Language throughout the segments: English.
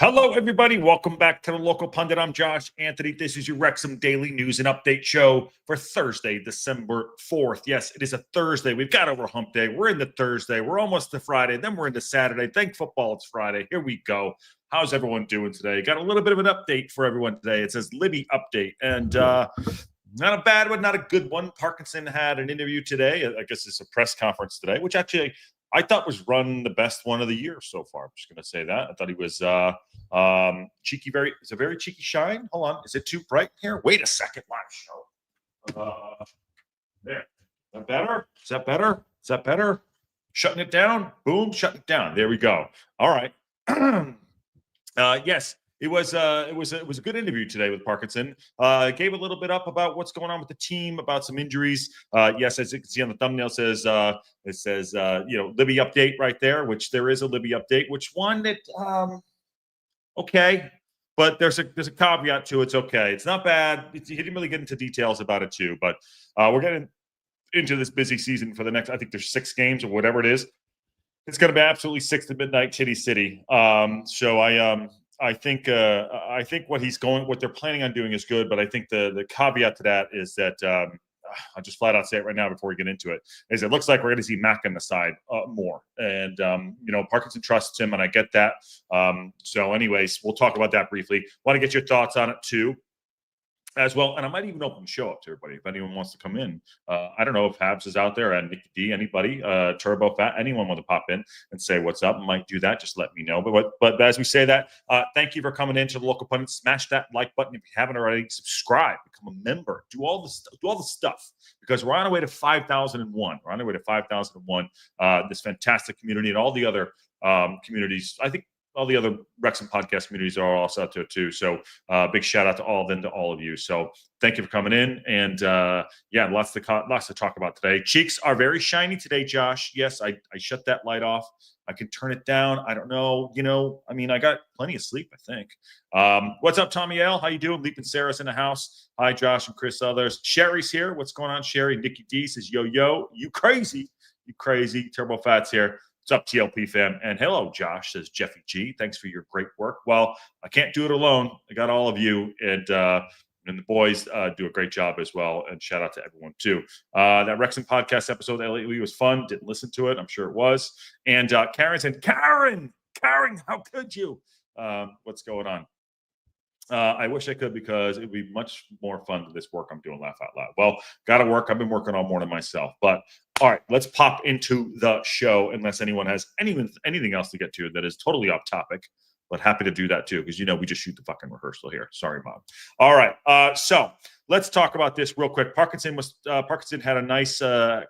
Hello, everybody. Welcome back to the Local Pundit. I'm Josh Anthony. This is your Wrexham Daily News and Update show for Thursday, December 4th. Yes, it is a Thursday. We've got over hump day. We're into Thursday. We're almost to Friday. Then we're into Saturday. Thank football it's Friday. Here we go. How's everyone doing today? Got a little bit of an update for everyone today. It says Libby update. And not a bad one, not a good one. Parkinson had an interview today. I guess it's a press conference today, which actually I thought was run the best one of the year so far. I'm just going to say that. I thought he was cheeky, it's a very cheeky shine. Hold on. Is it too bright here? Wait a second. Live show. There. Is that better? Is that better? Is that better? Shutting it down. Boom. Shutting it down. There we go. All right. Yes. It was a good interview today with Parkinson. Gave a little bit up about what's going on with the team, about some injuries. Yes, as you can see on the thumbnail, it says Libby update right there, which there is a Libby update. Which one that okay, but there's a caveat to it. It's okay. It's not bad. He didn't really get into details about it too, but we're getting into this busy season for the next. I think there's 6 games or whatever it is. It's going to be absolutely 6 to midnight, Chitty City. I think what they're planning on doing is good, but I think the caveat to that is that I'll just flat out say it right now before we get into it, is it looks like we're going to see Mac on the side more. And, Parkinson trusts him, and I get that. So anyways, we'll talk about that briefly. Want to get your thoughts on it too, as well. And I might even open the show up to everybody if anyone wants to come in. I don't know if Habs is out there, and Nicky D, anybody, Turbo Fat, anyone want to pop in and say what's up, might do that. Just let me know. But as we say that, thank you for coming into the Local Pundit. Smash that like button if you haven't already. Subscribe, become a member, do all the stuff, because we're on our way to 5,001. We're on our way to 5,001. This fantastic community and all the other communities. I think all the other Wrexham podcast communities are also out there too. So big shout out to all of them, to all of you. So thank you for coming in. And lots to talk about today. Cheeks are very shiny today, Josh. Yes, I shut that light off. I can turn it down. I don't know. I got plenty of sleep, I think. What's up, Tommy L? How you doing? Leaping Sarah's in the house. Hi, Josh and Chris others. Sherry's here. What's going on, Sherry? Nikki D says, yo, you crazy. Turbo Fat's here. What's up, TLP fam? And hello, Josh, says Jeffy G. Thanks for your great work. Well, I can't do it alone. I got all of you, and the boys do a great job as well. And shout out to everyone too. That Wrexham podcast episode lately was fun. Didn't listen to it. I'm sure it was. And Karen said, Karen, how could you? What's going on? I wish I could, because it would be much more fun than this work I'm doing. Laugh out loud. Well, got to work. I've been working all morning myself. But all right, let's pop into the show, unless anyone has anything else to get to that is totally off topic. But happy to do that too, because we just shoot the fucking rehearsal here. Sorry, Mom. All right, so let's talk about this real quick. Parkinson had a nice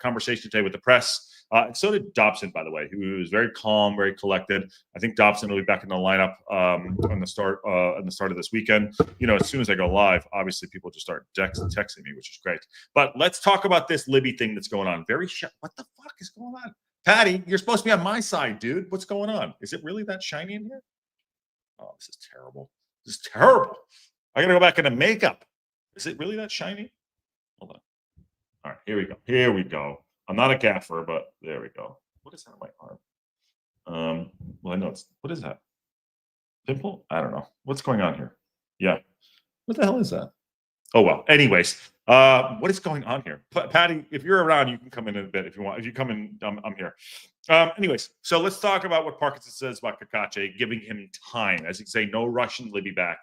conversation today with the press. And so did Dobson, by the way, who was very calm, very collected. I think Dobson will be back in the lineup on the start of this weekend. As soon as I go live, obviously people just start texting me, which is great. But let's talk about this Libby thing that's going on. What the fuck is going on? Patty, you're supposed to be on my side, dude. What's going on? Is it really that shiny in here? Oh, this is terrible. This is terrible. I gotta go back into makeup. Is it really that shiny? Hold on. All right, here we go. I'm not a gaffer, but there we go. What is that on my arm? Well, I know what is that? Pimple? I don't know. What's going on here? Yeah. What the hell is that? Oh, well. Anyways, what is going on here? Patty, if you're around, you can come in a bit if you want. If you come in, I'm here. Anyways, so let's talk about what Parkinson says about Cacace, giving him time. As you say, no rushing Libby back,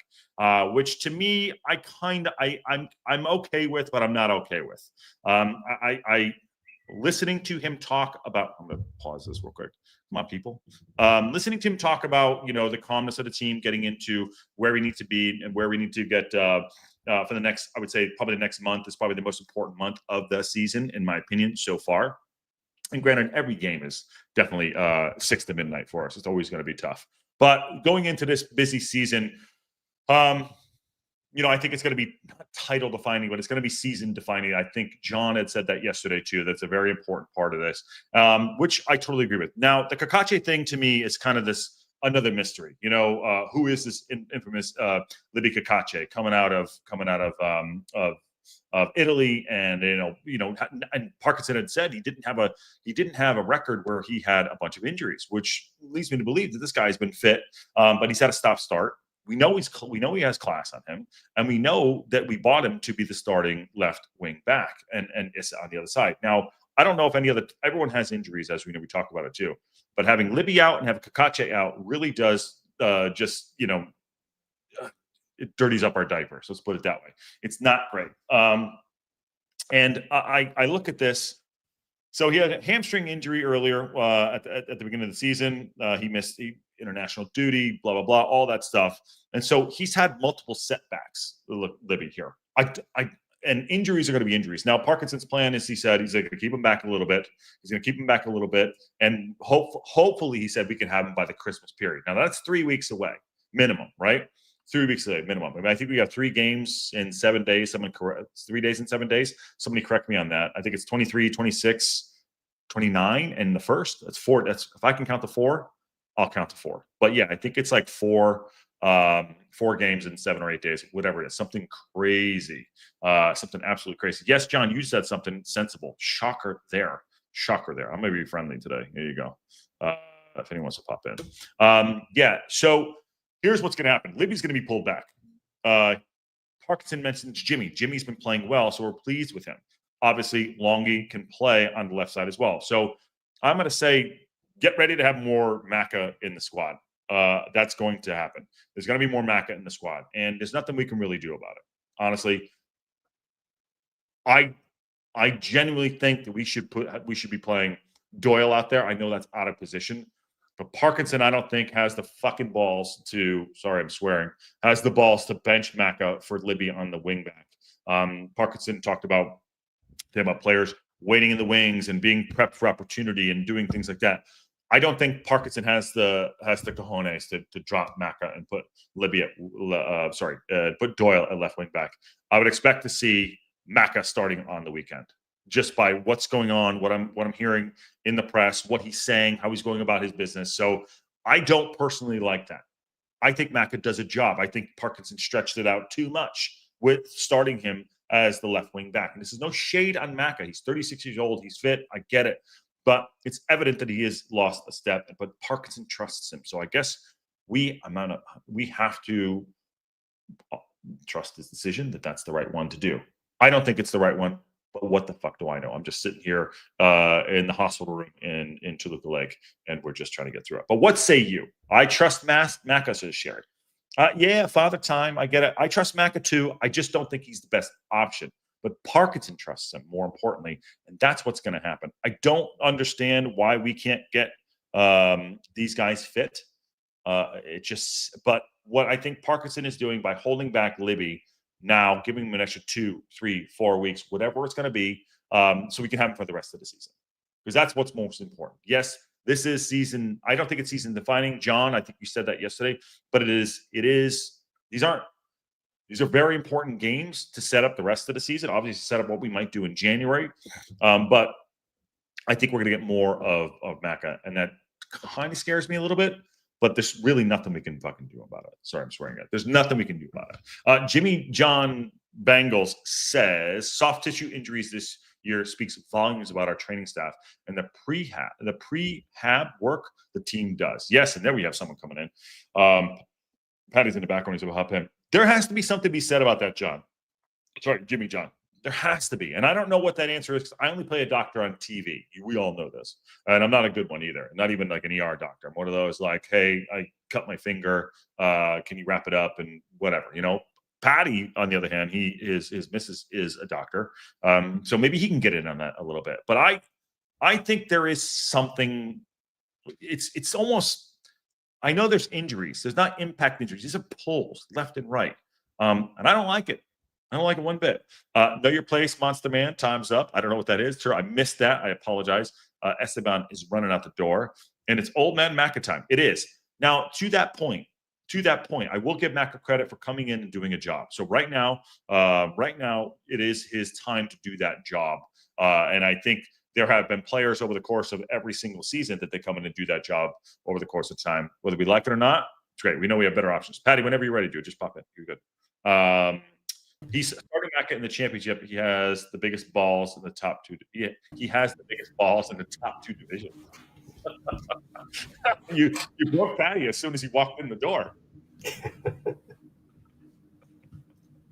which to me, I'm okay with, but I'm not okay with. Listening to him talk about, I'm going to pause this real quick. Come on, people. Listening to him talk about, the calmness of the team, getting into where we need to be and where we need to get for the next, I would say probably the next month is probably the most important month of the season, in my opinion, so far. And granted, every game is definitely 6 to midnight for us. It's always going to be tough. But going into this busy season, I think it's going to be not title defining, but it's going to be season defining. I think John had said that yesterday too. That's a very important part of this, which I totally agree with. Now, the Cacace thing to me is kind of this another mystery. Who is this infamous Libby Cacace coming out of Italy, and and Parkinson had said he didn't have a record where he had a bunch of injuries, which leads me to believe that this guy's been fit, but he's had a stop-start. We know he has class on him, and we know that we bought him to be the starting left wing back, and it's on the other side. Now, I don't know if everyone has injuries, as we know, we talk about it too, but having Libby out and having Cacace out really does it dirties up our diapers. Let's put it that way. It's not great. And I look at this. So he had a hamstring injury earlier at the beginning of the season. He missed international duty, blah, blah, blah, all that stuff. And so he's had multiple setbacks, Libby here. And injuries are going to be injuries. Now, Parkinson's plan is, he said, he's going to keep him back a little bit. He's going to keep him back a little bit. And hopefully, he said, we can have him by the Christmas period. Now, that's 3 weeks away, minimum, right? 3 weeks away, minimum. I mean, I think we got 3 games in 7 days. 3 days and 7 days. Somebody correct me on that. I think it's 23, 26, 29, and the first. That's 4. If I can count to 4, I'll count to 4. But yeah, I think it's like 4 games in 7 or 8 days, whatever it is. Something crazy. Something absolutely crazy. Yes, John, you said something sensible. Shocker there. I'm going to be friendly today. Here you go. If anyone wants to pop in. Yeah, so here's what's going to happen. Libby's going to be pulled back. Parkinson mentions Jimmy. Jimmy's been playing well, so we're pleased with him. Obviously, Longy can play on the left side as well. So I'm going to say, get ready to have more Macca in the squad. That's going to happen. There's going to be more Macca in the squad, and there's nothing we can really do about it. Honestly, I genuinely think that we should be playing Doyle out there. I know that's out of position, but Parkinson, I don't think, has the fucking balls to. Sorry, I'm swearing. Has the balls to bench Macca for Libby on the wing back. Parkinson talked about players waiting in the wings and being prepped for opportunity and doing things like that. I don't think Parkinson has the cojones to drop Macca and put Libby put Doyle at left wing back. I would expect to see Macca starting on the weekend, just by what's going on, what I'm hearing in the press, what he's saying, how he's going about his business. So I don't personally like that. I think Macca does a job. I think Parkinson stretched it out too much with starting him as the left wing back. And this is no shade on Macca. He's 36 years old. He's fit. I get it. But it's evident that he has lost a step. But Parkinson trusts him. So I guess we have to trust his decision that that's the right one to do. I don't think it's the right one. But what the fuck do I know? I'm just sitting here in the hospital room in Toluca Lake, and we're just trying to get through it. But what say you? I trust Macca, says Sherry. Yeah, Father Time, I get it. I trust Macca too. I just don't think he's the best option. But Parkinson trusts him, more importantly, and that's what's going to happen. I don't understand why we can't get these guys fit. But what I think Parkinson is doing by holding back Libby now, giving him an extra 2, 3, 4 weeks, whatever it's going to be, so we can have him for the rest of the season. Because that's what's most important. Yes, this is season. I don't think it's season defining, John. I think you said that yesterday, but it is. These are very important games to set up the rest of the season. Obviously, set up what we might do in January, but I think we're going to get more of Macca, and that kind of scares me a little bit. But there's really nothing we can fucking do about it. Sorry, I'm swearing it. There's nothing we can do about it. Jimmy John Bangles says soft tissue injuries this year speaks volumes about our training staff and the prehab work the team does. Yes, and there we have someone coming in. Patty's in the background. He's about hop in. There has to be something to be said about that, John. Sorry, Jimmy John. There has to be. And I don't know what that answer is, because I only play a doctor on TV. We all know this. And I'm not a good one either. Not even like an ER doctor. I'm one of those like, hey, I cut my finger. Can you wrap it up and whatever, Patty, on the other hand, his missus is a doctor. So maybe he can get in on that a little bit. But I think there is something. It's almost, I know there's injuries. There's not impact injuries. These are pulls left and right. And I don't like it. I don't like it one bit. Know your place, Monster Man. Time's up. I don't know what that is. Sure, I missed that. I apologize. Esteban is running out the door, and it's old man Macca time. It is. Now, to that point, I will give Macca credit for coming in and doing a job. So right now, it is his time to do that job. And I think there have been players over the course of every single season that they come in and do that job over the course of time. Whether we like it or not, it's great. We know we have better options. Patty, whenever you're ready, dude, just pop in. You're good. He's starting back in the championship. He has the biggest balls in the top two. He has the biggest balls in the top two divisions. you broke Patty as soon as he walked in the door.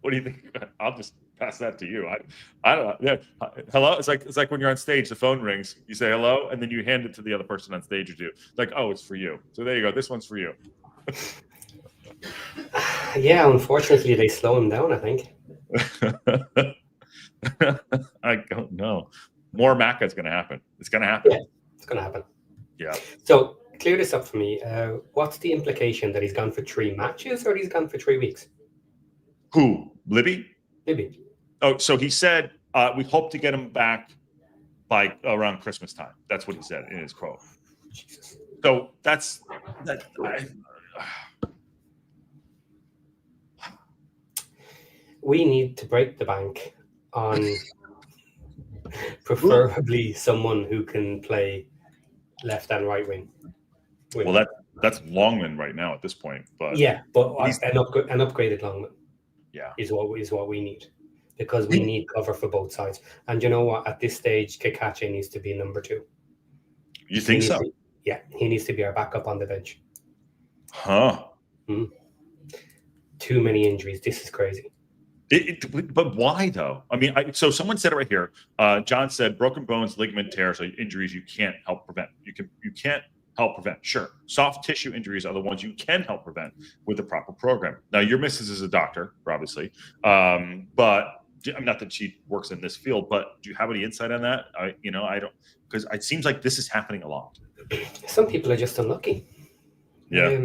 What do you think? I'll just pass that to you. I don't know. Yeah. Hello. It's like when you're on stage, the phone rings. You say hello, and then you hand it to the other person on stage. You do. It's like, oh, it's for you. So there you go. This one's for you. Yeah, unfortunately, they slow him down, I think. I don't know. More Macca is going to happen. It's going to happen. Yeah, it's going to happen. Yeah. So clear this up for me. What's the implication that he's gone for 3 matches or he's gone for 3 weeks? Who? Libby? Libby. Oh, so he said we hope to get him back by around Christmas time. That's what he said in his quote. Jesus. So that's that. We need to break the bank on preferably someone who can play left and right wing. Well, that's Longman right now at this point, but yeah, but an upgraded Longman. Yeah, is what we need, because we need cover for both sides. And you know what? At this stage, Cacace needs to be number 2. You think so? Yeah, he needs to be our backup on the bench. Huh? Too many injuries. This is crazy. But why though? I mean, so someone said it right here. John said broken bones, ligament tears are injuries you can't help prevent. You can't help prevent. Sure, soft tissue injuries are the ones you can help prevent with the proper program. Now, your missus is a doctor, obviously, but not that she works in this field. But do you have any insight on that? I don't, because it seems like this is happening a lot. Some people are just unlucky. Yeah.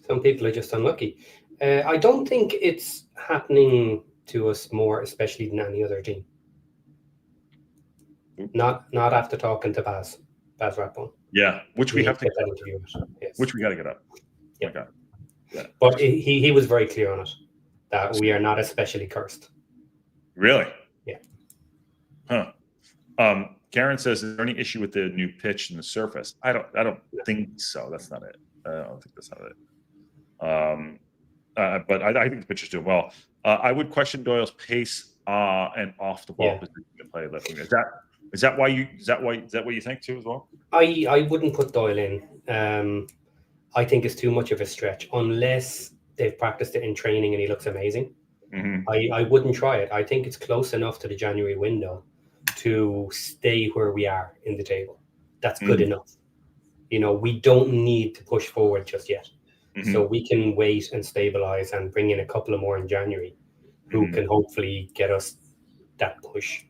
Some people are just unlucky. I don't think it's happening to us more, especially than any other team. Not after talking to Baz Rathbone. Yeah, which we have to get that interview. Yes. Which we got to get up. Yeah. Okay. Yeah. But he was very clear on it that we are not especially cursed. Really? Yeah. Huh. Karen says, "Is there any issue with the new pitch and the surface?" I don't think so. That's not it. I don't think that's not it. But I think the pitcher's doing well. I would question Doyle's pace and off the ball position to play left wing. Is that what you think too as well? I wouldn't put Doyle in. I think it's too much of a stretch unless they've practiced it in training and he looks amazing. Mm-hmm. I wouldn't try it. I think it's close enough to the January window to stay where we are in the table. That's good enough. We don't need to push forward just yet. Mm-hmm. So we can wait and stabilize and bring in a couple of more in January who can hopefully get us that push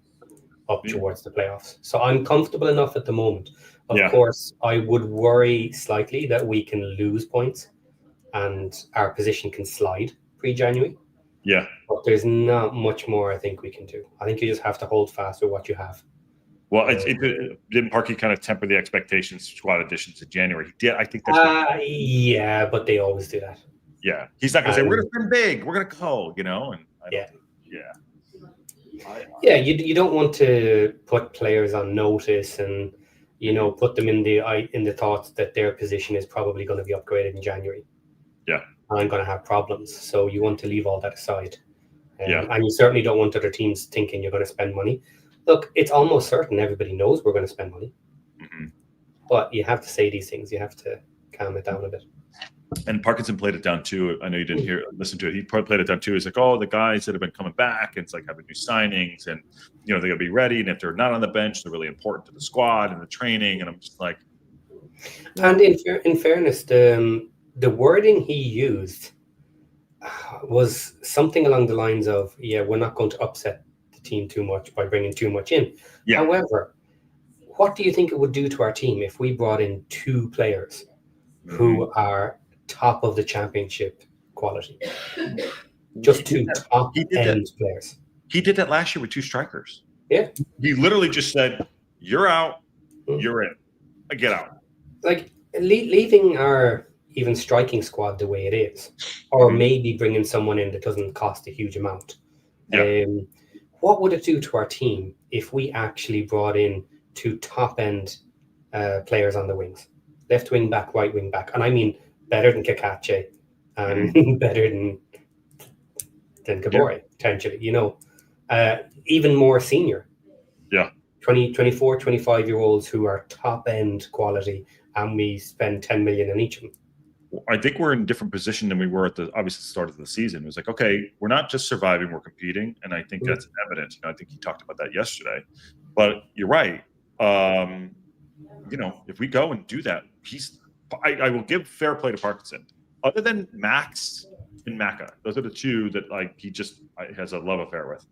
up towards the playoffs. So I'm comfortable enough at the moment. Of course, I would worry slightly that we can lose points and our position can slide pre-January. Yeah. But there's not much more I think we can do. I think you just have to hold fast with what you have. Well, didn't Parky kind of temper the expectations squad additions in January? He did. I think that's yeah, but they always do that. Yeah. He's not going to say, we're going to spend big. We're going to go, And you don't want to put players on notice and, put them in the thoughts that their position is probably going to be upgraded in January. Yeah. And I'm going to have problems. So you want to leave all that aside. And you certainly don't want other teams thinking you're going to spend money. Look, it's almost certain everybody knows we're going to spend money. Mm-hmm. But you have to say these things. You have to calm it down a bit. And Parkinson played it down too. I know you didn't listen to it. He probably played it down too. He's like, oh, the guys that have been coming back, and it's like having new signings, and they're gonna be ready. And if they're not on the bench, they're really important to the squad and the training. And I'm just like, and in fairness, the wording he used was something along the lines of, we're not going to upset the team too much by bringing too much in. Yeah. However, what do you think it would do to our team if we brought in 2 players who are top of the championship quality? Just 2 top end players. He did that last year with 2 strikers. Yeah. He literally just said, you're out, you're in. Get out. Like leaving our even striking squad the way it is, or maybe bringing someone in that doesn't cost a huge amount. Yeah. What would it do to our team if we actually brought in 2 top end players on the wings? Left wing back, right wing back. And I mean better than Cacace and better than than Kabore, potentially, you know, even more senior. Yeah. 24, 25-year-olds who are top end quality, and we spend 10 million on each of them. I think we're in a different position than we were at the obviously start of the season. It was like, okay, we're not just surviving, we're competing. And I think that's evident. You know, I think he talked about that yesterday. But you're right. You know, if we go and do that, I will give fair play to Parkinson. Other than Max and Maka, those are the two that like he just has a love affair with.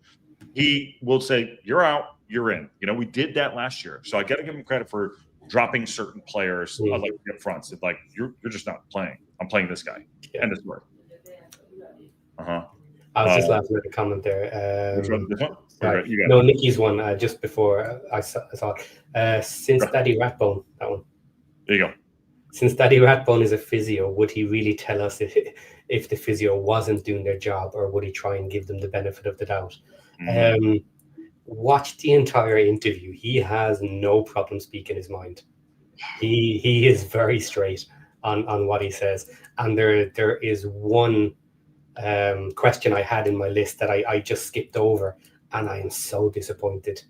He will say, "You're out, you're in." You know, we did that last year, so I got to give him credit for dropping certain players like up front. It's like you're just not playing. I'm playing this guy. End of story. I was just laughing at the comment there. This one? Sorry. No, Nikki's one just before I saw it. Since Daddy Ratbone, that one. There you go. Since Daddy Ratbone is a physio, would he really tell us if the physio wasn't doing their job, or would he try and give them the benefit of the doubt? Watch the entire interview. He has no problem speaking his mind. He is very straight on what he says. And there is one question I had in my list that I just skipped over, and I am so disappointed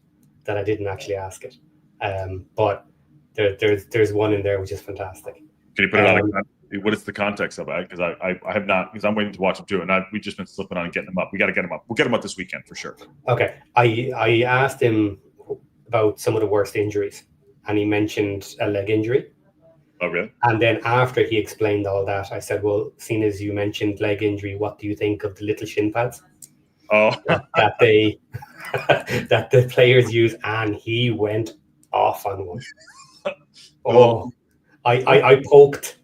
that I didn't actually ask it. But there's one in there which is fantastic. Can you put it on? What is the context of it? Because I have not, because I'm waiting to watch him too, and we've just been slipping on and getting him up. We got to get him up. We'll get him up this weekend for sure. Okay, I asked him about some of the worst injuries, and he mentioned a leg injury. Oh, really? And then after he explained all that, I said, "Well, seeing as you mentioned leg injury, what do you think of the little shin pads?" Oh, that the players use, and he went off on one. Oh, I poked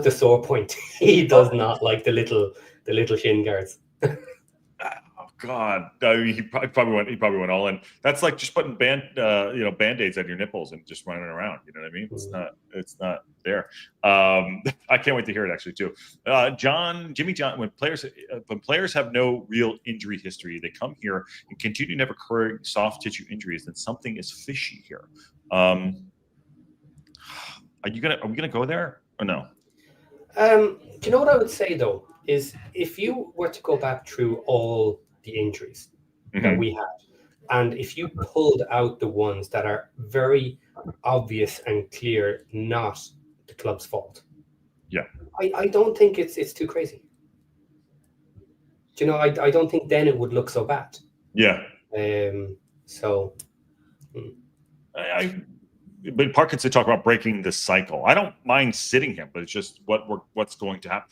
a sore point. He does not like the little shin guards. Oh God! I mean, he probably went all in. That's like just putting band-aids on your nipples and just running around. You know what I mean? It's not there. I can't wait to hear it actually too. Jimmy John, when players have no real injury history, they come here and continue to have recurring soft tissue injuries, then something is fishy here. Are we gonna go there or no? Do you know what I would say though? Is if you were to go back through all the injuries that we had, and if you pulled out the ones that are very obvious and clear, not the club's fault. Yeah. I don't think it's too crazy. Do you know, I don't think then it would look so bad. Yeah. But Parkinson talk about breaking the cycle. I don't mind sitting him, but it's just what's going to happen.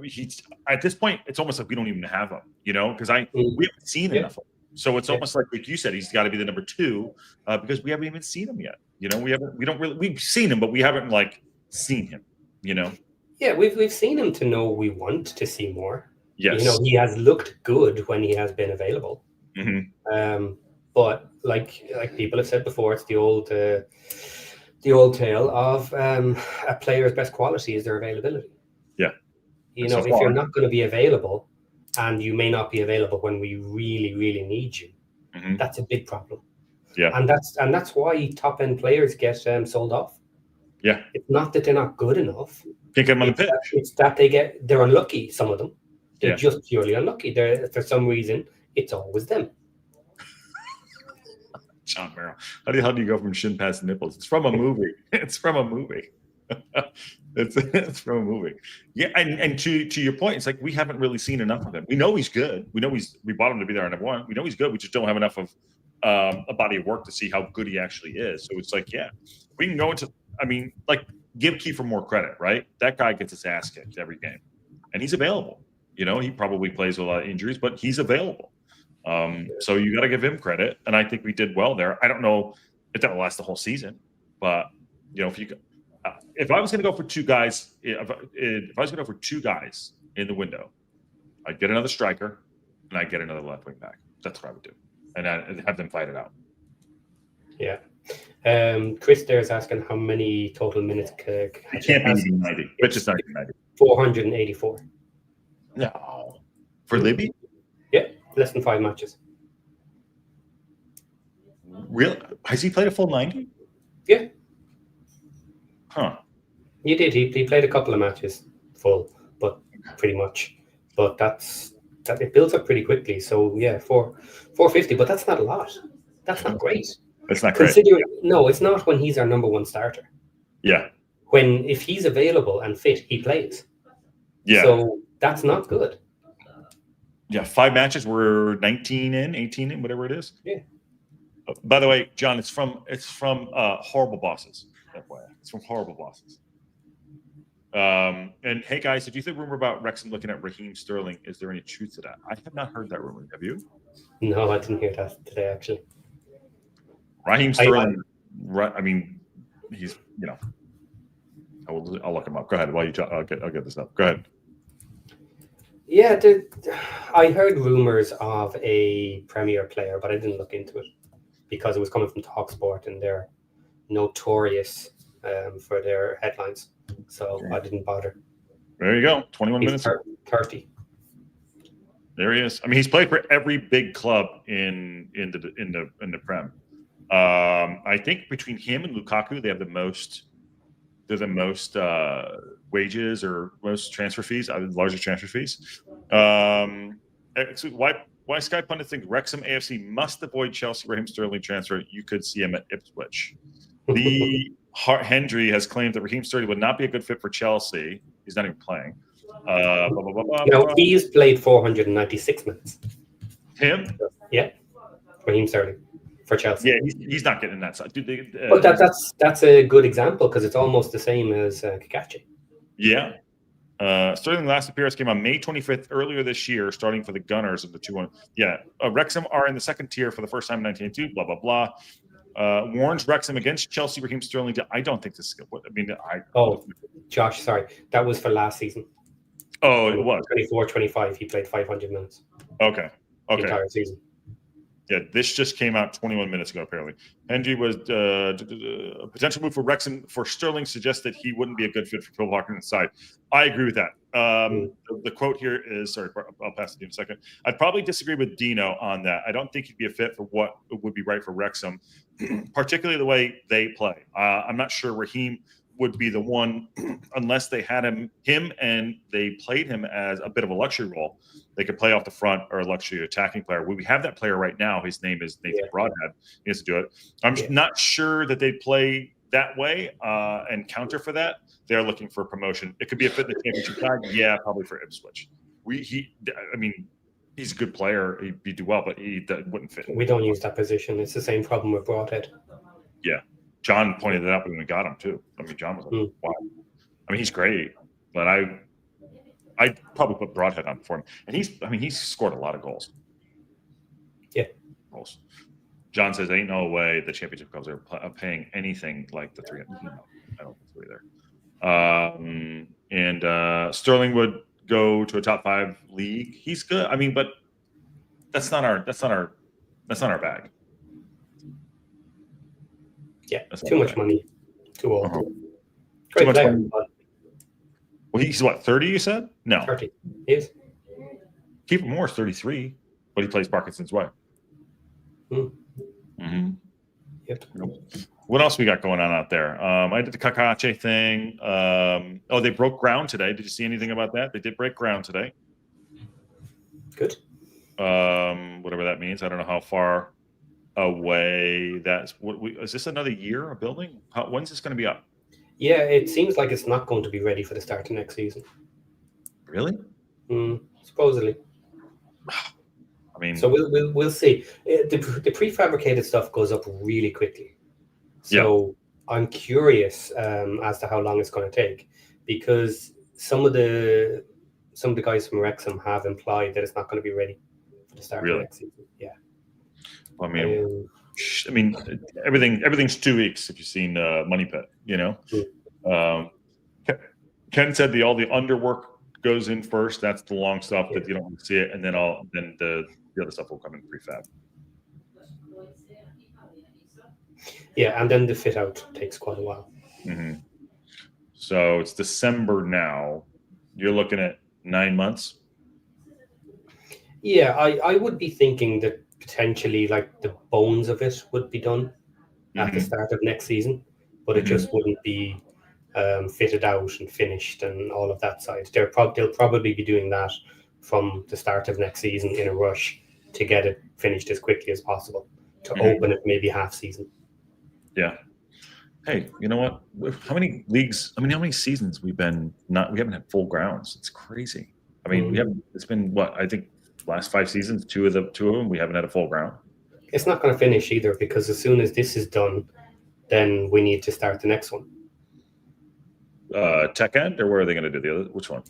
He's at this point, it's almost like we don't even have him, you know, because we haven't seen enough of him. So it's almost like you said, he's got to be the number 2 because we haven't even seen him yet. You know, we've seen him, but we haven't like seen him, you know? Yeah, we've seen him to know we want to see more. Yes. You know, he has looked good when he has been available. But like people have said before, it's the old tale of a player's best quality is their availability. Yeah. You know, if you're not going to be available, and you may not be available when we really, really need you, that's a big problem. Yeah. And that's why top end players get sold off. Yeah. It's not that they're not good enough. Can't get them on the pitch. It's that they're unlucky. Some of them, they're just purely unlucky. For some reason, it's always them. John Merrill. How do you go from shin pads to nipples? It's from a movie. It's from a movie. It's from a movie. Yeah, and to your point, it's like we haven't really seen enough of him. We know he's good. We know we bought him to be there on number 1. We know he's good. We just don't have enough of a body of work to see how good he actually is. So it's like, we can go into. I mean, like give Kiefer more credit, right? That guy gets his ass kicked every game, and he's available. You know, he probably plays with a lot of injuries, but he's available. So you got to give him credit, and I think we did well there. I don't know if that will last the whole season, but you know, if I was going to go for 2 guys, if I was going to go for 2 guys in the window, I'd get another striker and I'd get another left wing back. That's what I would do, and I'd have them fight it out. Yeah. Chris there is asking how many total minutes. It can't be 90. It's just not even 90. 484. No, for Libby. Yeah. Less than 5 matches. Really? Has he played a full 90? Yeah. Huh. He did. He played a couple of matches full, but pretty much. But that's that it builds up pretty quickly. So yeah, 450, but that's not a lot. That's not great. It's not great. Considering no, it's not when he's our number one starter. Yeah. When if he's available and fit, he plays. Yeah. So that's not good. Yeah, 5 matches. We're 19 in, 18 in, whatever it is. Yeah. By the way, John, it's from Horrible Bosses. FYI. It's from Horrible Bosses. And hey guys, did you think rumor about Wrexham looking at Raheem Sterling? Is there any truth to that? I have not heard that rumor. Have you? No, I didn't hear that today actually. Raheem Sterling. I mean, he's I'll look him up. Go ahead. While you talk, I'll get this up. Go ahead. Yeah, I heard rumors of a Premier player, but I didn't look into it because it was coming from TalkSport and they're notorious for their headlines. So I didn't bother. There you go. 21 minutes. 30. There he is. I mean, he's played for every big club in the Prem. I think between him and Lukaku, they have the most. They're the most wages or most transfer fees, largest transfer fees. Why Sky Pundit think Wrexham AFC must avoid Chelsea Raheem Sterling transfer? You could see him at Ipswich. Lee Hendry has claimed that Raheem Sterling would not be a good fit for Chelsea. He's not even playing. He's played 496 minutes. Him? Yeah, Raheem Sterling for Chelsea. Yeah, he's not getting that side. But that's a good example because it's almost the same as Cacace. Yeah. Sterling last appearance came on May 25th earlier this year, starting for the Gunners of the 2-1. Yeah, Wrexham are in the second tier for the first time in 1982. Blah blah blah. Warns Wrexham against Chelsea. Raheem Sterling. I don't think this is. I mean, Josh, sorry, that was for last season. Oh, it was 24-25. He played 500 minutes. Okay. The entire season. Yeah, this just came out 21 minutes ago, apparently. Hendry was a potential move for Wrexham for Sterling suggests that he wouldn't be a good fit for Phil Parkinson's side. I agree with that. The quote here is, sorry, I'll pass it to you in a second. I'd probably disagree with Dino on that. I don't think he'd be a fit for what would be right for Wrexham, particularly the way they play. I'm not sure Raheem would be the one unless they had him and they played him as a bit of a luxury role. They could play off the front or a luxury attacking player. We have that player right now. His name is Nathan Broadhead. He has to do it. I'm not sure that they'd play that way and counter for that. They're looking for promotion. It could be a fit in the championship side. Yeah, probably for Ipswich. I mean, he's a good player. He'd do well, but he wouldn't fit. We don't use that position. It's the same problem with Broadhead. Yeah. John pointed it out when we got him too. I mean, John was like, wow. I mean, he's great, but I'd probably put Broadhead on for him. And he's scored a lot of goals. Yeah. Goals. John says, ain't no way the championship clubs are paying anything like the 300. No, I don't think so either. And Sterling would go to a top 5 league. He's good. I mean, but that's not our bag. Yeah, too much money. Too old. Too much money. Well, he's what, 30, you said? No. 30. He is. Keep Moore is 33, but he plays Parkinson's way. Yep. What else we got going on out there? I did the Cacace thing. They broke ground today. Did you see anything about that? They did break ground today. Good. Whatever that means. I don't know how far away that's is this another year of building? When's this going to be up? Yeah, it seems like it's not going to be ready for the start of next season. Really? Supposedly. I mean, so we'll see. The prefabricated stuff goes up really quickly. So I'm curious as to how long it's going to take, because some of the guys from Wrexham have implied that it's not going to be ready for the start of next season. Yeah. I mean, everything's 2 weeks. If you've seen Money Pit, Ken said all the underwork goes in first. That's the long stuff that you don't want to see it, and then the other stuff will come in prefab. Yeah, and then the fit out takes quite a while. So it's December now. You're looking at 9 months. Yeah, I would be thinking that potentially like the bones of it would be done at the start of next season, but it just wouldn't be fitted out and finished and all of that side. They'll probably be doing that from the start of next season in a rush to get it finished as quickly as possible, to open it maybe half season. Yeah. Hey, you know what? How many leagues? I mean, how many seasons we haven't had full grounds. It's crazy. I mean, it's been what, I think last 5 seasons, two of them we haven't had a full ground. It's not going to finish either, because as soon as this is done, then we need to start the next one. Tech end, or where are they going to do the other? Which one?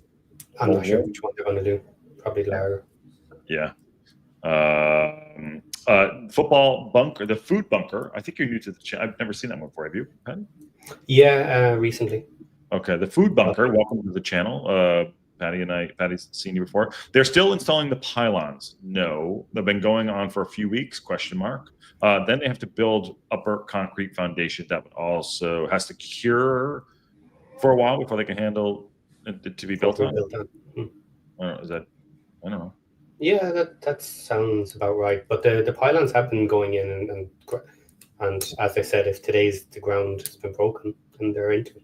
I'm not sure which one they're going to do. Probably Lara. Yeah. Football bunker, the food bunker. I think you're new to the channel. I've never seen that one before. Have you, Patty? Yeah, recently. Okay, the food bunker. Welcome to the channel. Patty's seen you before. They're still installing the pylons. No, they've been going on for a few weeks. Question mark. Then they have to build upper concrete foundation that also has to cure for a while before they can handle it to be built on. I don't know. Yeah, that sounds about right. But the pylons have been going in, and as I said, if the ground has been broken, then they're into it.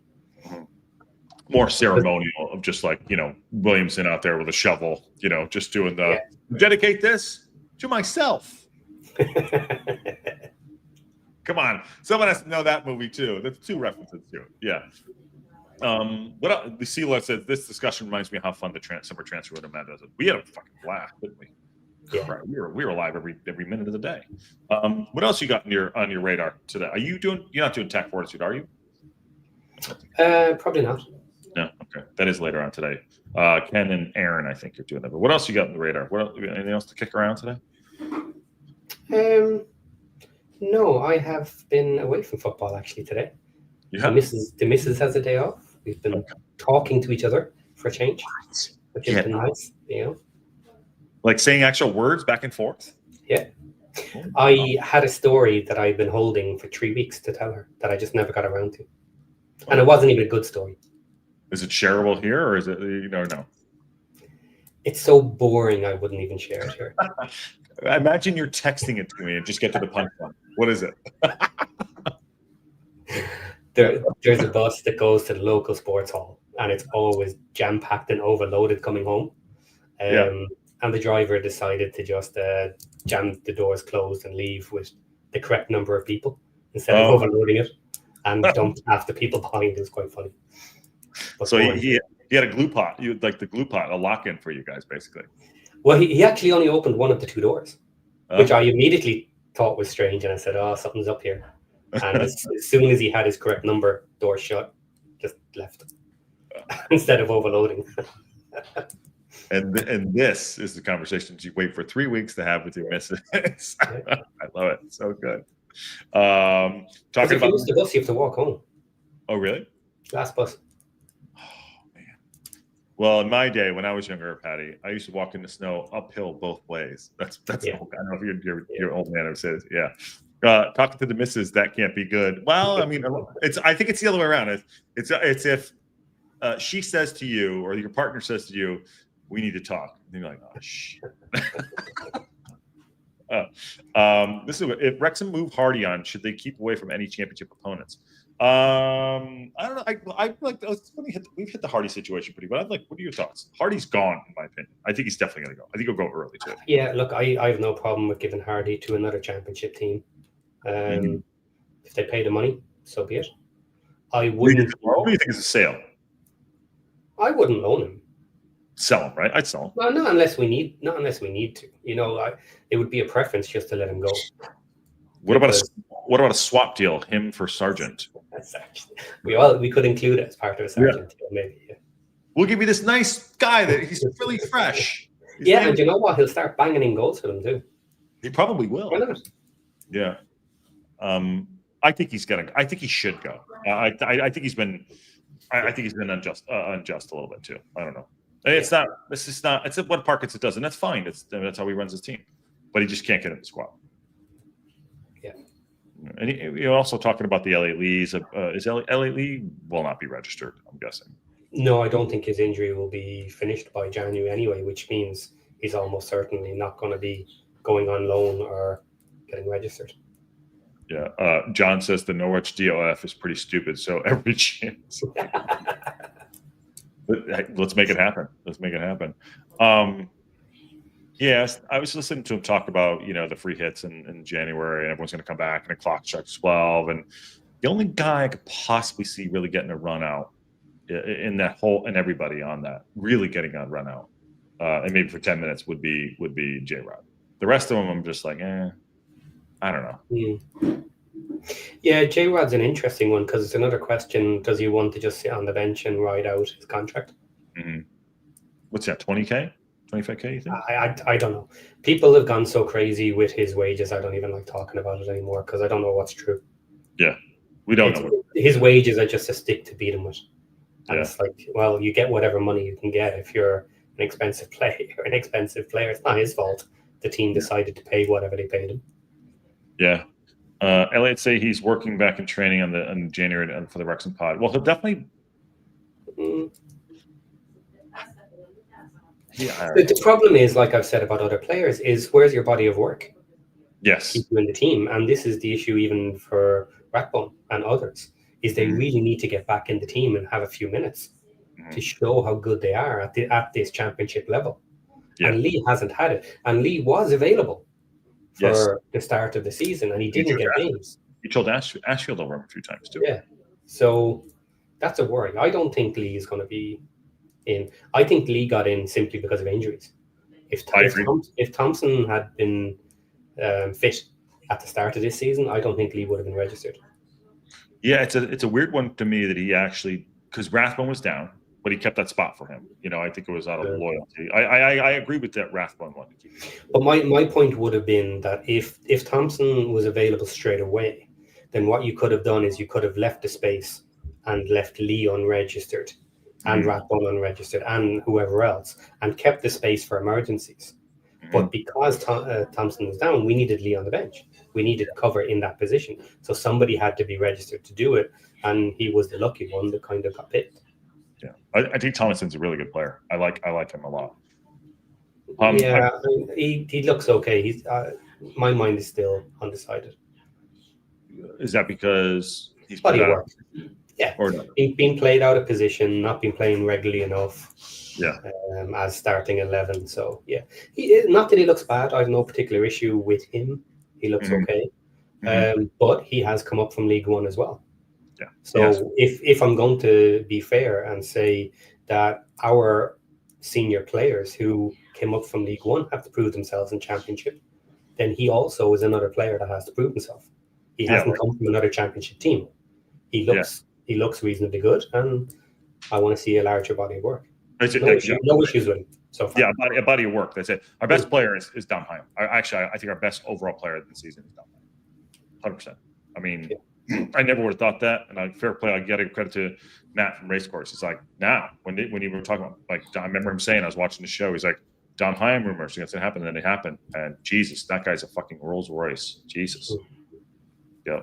More ceremonial of just like, Williamson out there with a shovel, just doing dedicate this to myself. Come on, someone has to know that movie too. That's 2 references to it. Yeah. What else? The Sela says this discussion reminds me of how fun the summer transfer window does it. We had a fucking blast, didn't we? Yeah. Right. We were live every minute of the day. What else you got on your radar today? You're not doing Tech Fortitude, are you? Probably not. No. Okay. That is later on today. Ken and Aaron, I think you're doing that. But what else you got on the radar? Anything else to kick around today? No, I have been away from football actually today. Yeah. The missus has a day off. We've been talking to each other for a change, which has been nice. Like saying actual words back and forth. Yeah. I had a story that I've been holding for 3 weeks to tell her that I just never got around to, and it wasn't even a good story. Is it shareable here, or is it no? It's so boring, I wouldn't even share it here. Imagine you're texting it to me and just get to the punchline. What is it? There's a bus that goes to the local sports hall, and it's always jam-packed and overloaded coming home. And the driver decided to just jam the doors closed and leave with the correct number of people instead of overloading it, and dumped half the people behind. It was quite funny. But so he had a glue pot. You like the glue pot, a lock-in for you guys, basically. Well, he actually only opened one of the 2 doors, which I immediately thought was strange, and I said, "Oh, something's up here." And as soon as he had his correct number, door shut, just left instead of overloading. And this is the conversations you wait for 3 weeks to have with your missus. I love it. So good. Talking if about you miss the bus, you have to walk home. Oh, really? Last bus. Oh, man. Well, in my day, when I was younger, Patty, I used to walk in the snow uphill both ways. That's I don't know if you're old man who says, yeah. Talking to the missus, that can't be good. Well, I mean, I think it's the other way around. It's if she says to you, or your partner says to you, "We need to talk," and you're like, "Oh shit." This is if Wrexham move Hardy on, should they keep away from any championship opponents? I don't know. I like. We've hit the Hardy situation pretty well. What are your thoughts? Hardy's gone, in my opinion. I think he's definitely going to go. I think he'll go early too. Yeah, look, I have no problem with giving Hardy to another championship team. If they pay the money, so be it. I wouldn't. What do you think is a sale? I wouldn't loan him. Sell him, right? I'd sell him. Well, not unless we need to. It would be a preference just to let him go. What about a swap deal? Him for Sargent. We could include it as part of a Sargent deal, maybe. Yeah. We'll give you this nice guy that he's really fresh. And you know what? He'll start banging in goals for them too. He probably will. Why not? Yeah. I think he's gonna. I think he should go. I think he's been. I think he's been unjust a little bit too. I don't know. It's not. This is not. It's what Parkinson does, and that's fine. That's how he runs his team. But he just can't get in the squad. Yeah. And you're also talking about the LA Lees. Is LA Lee will not be registered? I'm guessing. No, I don't think his injury will be finished by January anyway, which means he's almost certainly not going to be going on loan or getting registered. Yeah. John says the Norwich DOF is pretty stupid, so every chance. Let's make it happen. Yes, I was listening to him talk about, the free hits in January, and everyone's going to come back, and the clock strikes 12. And the only guy I could possibly see really getting a run out in that whole, and everybody on that really getting a run out, and maybe for 10 minutes would be J-Rod. The rest of them, I'm just like, I don't know. Yeah, J-Rod's an interesting one because it's another question. Does he want to just sit on the bench and ride out his contract? Mm-hmm. What's that, 20K? 25K, you think? I don't know. People have gone so crazy with his wages, I don't even like talking about it anymore because I don't know what's true. Yeah, we don't know. His wages are just a stick to beat him with. And it's like, well, you get whatever money you can get if you're an expensive player. An expensive player. It's not his fault. The team decided to pay whatever they paid him. Yeah. Elliot say he's working back in training on January for the Wrexham pod. Well, he'll definitely. Yeah. The problem is, like I've said about other players, is where's your body of work? Yes. Keep you in the team, and this is the issue even for Rathbone and others. Is they really need to get back in the team and have a few minutes to show how good they are at this championship level. Yeah. And Lee hasn't had it, and Lee was available for the start of the season, and he didn't get games. He told Ashfield over him a few times too. Yeah, so that's a worry. I don't think Lee is going to be in. I think Lee got in simply because of injuries. If Thompson had been fit at the start of this season, I don't think Lee would have been registered. Yeah, it's a weird one to me that he actually, because Rathbone was down, but he kept that spot for him. I think it was out of loyalty. I agree with that Rathbone one. But my point would have been that if Thompson was available straight away, then what you could have done is you could have left the space and left Lee unregistered and Rathbone unregistered and whoever else and kept the space for emergencies. But because Thompson was down, we needed Lee on the bench. We needed cover in that position. So somebody had to be registered to do it. And he was the lucky one that kind of got picked. Yeah. I think Thompson's a really good player. I like him a lot. He looks okay. He's my mind is still undecided. Is that because he's body work? Yeah. Or no? Being played out of position, not been playing regularly enough. Yeah. As starting 11. So yeah, not that he looks bad. I have no particular issue with him. He looks okay. But he has come up from League One as well. Yeah. So if I'm going to be fair and say that our senior players who came up from League One have to prove themselves in Championship, then he also is another player that has to prove himself. He hasn't come from another Championship team. He looks reasonably good, and I want to see a larger body of work. No issues with him so far. Yeah, a body of work. That's it. Our best player is Dom Hyam. I think our best overall player of the season is Dom Hyam. 100%. I mean, I never would have thought that. And fair play. I got to credit to Matt from Racecourse. It's like now when you were talking about, like, I remember him saying, I was watching the show. He's like, Dom Hyam rumors. It's going to happen, and then it happened. And Jesus, that guy's a fucking Rolls Royce. Jesus. Yeah.